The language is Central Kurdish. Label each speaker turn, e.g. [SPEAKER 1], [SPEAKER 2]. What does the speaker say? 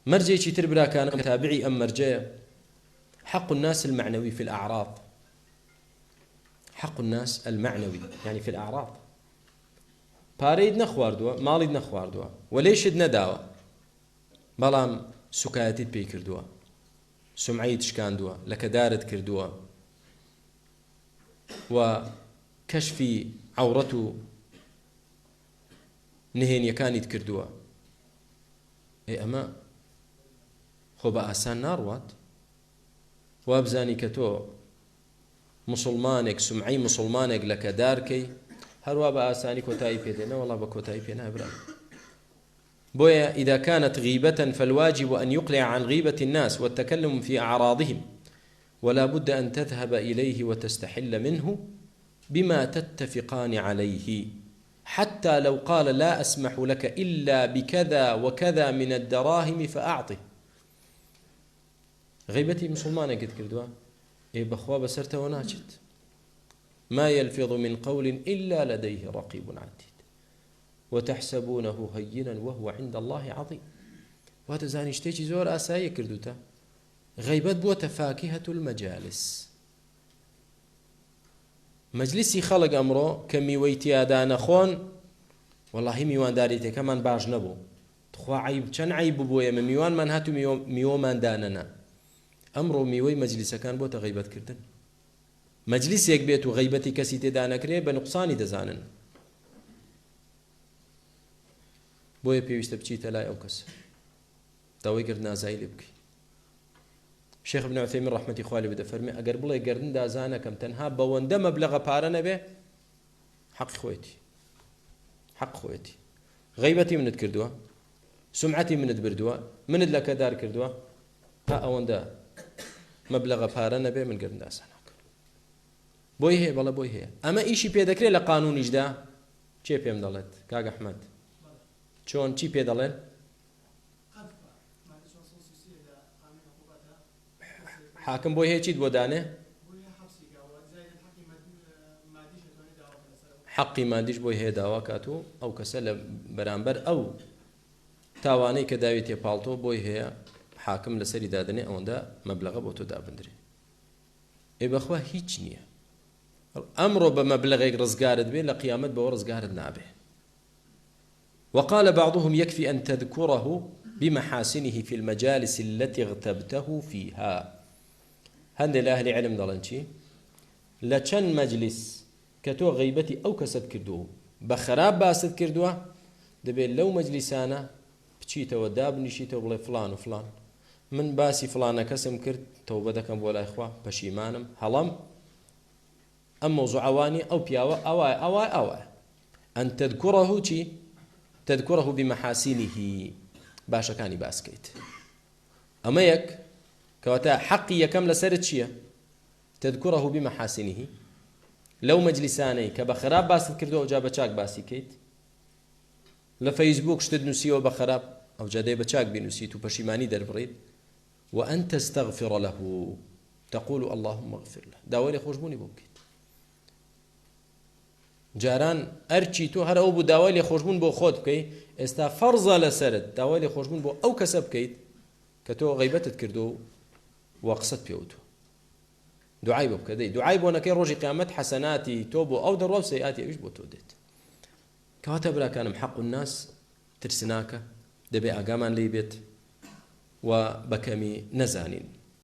[SPEAKER 1] مرجي تربلا كان تابعي أم مرجي حق الناس المعنوي في الأعراض. حق الناس المعنوي يعني في الأعراض. باريد نخواردوا ماليد نخواردوا وليشد نداوا بلام سكايتي بيكردوا سمعي تشكاندوا لك دارت كردوا وكشف عورته نهين يكاني تكردوا اي اما خو بأسان ناروات وابزاني كتو مسلمانك سمعي مسلمانك لك داركي هروا بأساني كوتاي بيدنا والله بكوتاي بينا برا بويا إذا كانت غيبة فالواجب أن يقلع عن غيبة الناس والتكلم في أعراضهم ولا بد أن تذهب إليه وتستحل منه بما تتفقان عليه حتى لو قال لا أسمح لك إلا بكذا وكذا من الدراهم فأعطه. غيبتي مسلمانة قد كردوا إيه بخوا بسرته وناجت ما يلفظ من قول إلا لديه رقيب عتيد وتحسبونه هينا وهو عند الله عظيم. وهذا زاني اشتيجي زور آسايا كردوتا غيبت بوتا فاكهة المجالس. مجلسي خلق أمره كميويتي آدان خون والله ميوان داريتي كمان باش نبو تخوا عيب چن عيب بويا من ميوان من هاتو ميوان داننا أمره ميوي مجلسا كان بوتا غيبت كردن. مجلس يك بيت وغيبتي كسي تدانا كري بنقصاني دزانن بويا بيوشت بچيت لا أو كس تاوي كردنا زايل بكي. شيخ ابن عثيمين رحمة إخوالي بدا فرمي أقر بلاي قردن دازانا كم تنها بواندا مبلغ بارنا به حق خويتي حق خويتي غيبتي من تكردوا سمعتي من تبردوا من لك دار كردوا ها أواندا مبلغ بارنا به من قردن دازانا بوي هي والله بوي هي أما إيشي بيدكري لقانون إجدا چه بيم دلت كاغ أحمد چون چی پێ دەڵێن حاکم بۆی هەیە چیت بۆ دانێ حەقی مادیش بۆی هەیە داوا کات و ئەو کەسە لە بەرامبەر ئەو تاوانەی کە داوی تێپاڵتۆ بۆی هەیە حاکم لەسەری دادنێ ئەوەندە مەبلەغە بۆ تۆ دابدرێ. ئێ بەخوا هیچ نییە ئەمڕۆ بە مەبلەغێک ڕزگارت بێ لە قیامەت بەوە ڕزگارت نابێ. وقال بعضهم يكفي أن تذكره بمحاسنه في المجالس التي اغتبته فيها. هندي لأهل علم ضلنشي لچن مجلس كتو غيبتي أو كسد كردوه بخراب باسد كردوه دبي لو مجلسانا بچيته وداب نشيته وبلا فلان وفلان من باسي فلان كسم كرد توبتكم ولا إخوة بشيمانم هلم أم موضوع عواني أو بياوة أواي أن تذكره چي تذكره بمحاسنه باشا كاني باسكيت أما يك كواتا حقي كم لسرت شيء تذكره بمحاسنه لو مجلساني كبخراب باسد كردو جاب چاك باسي كيت لفيسبوك شتد نسيو بخراب أو جادي بچاك بنسيتو بشيماني دربريد وأن تستغفر له تقول اللهم اغفر له داولي خوشبوني بوكيت جاران أرچی تو هر أو بو داوای خوشبون بو خود بکی استا فرض لسرد داوای خوشبون بو أو كسب كيت كتو غيبتت كردو وقصت بيوتو دعاي بك دي دعاي بو نكي روجي قيامت حسناتي توبو أو دروا سيئاتي إيش بو تودت كاتب لا كان محق الناس ترسناك دبي أقامان ليبت وبكمي نزانين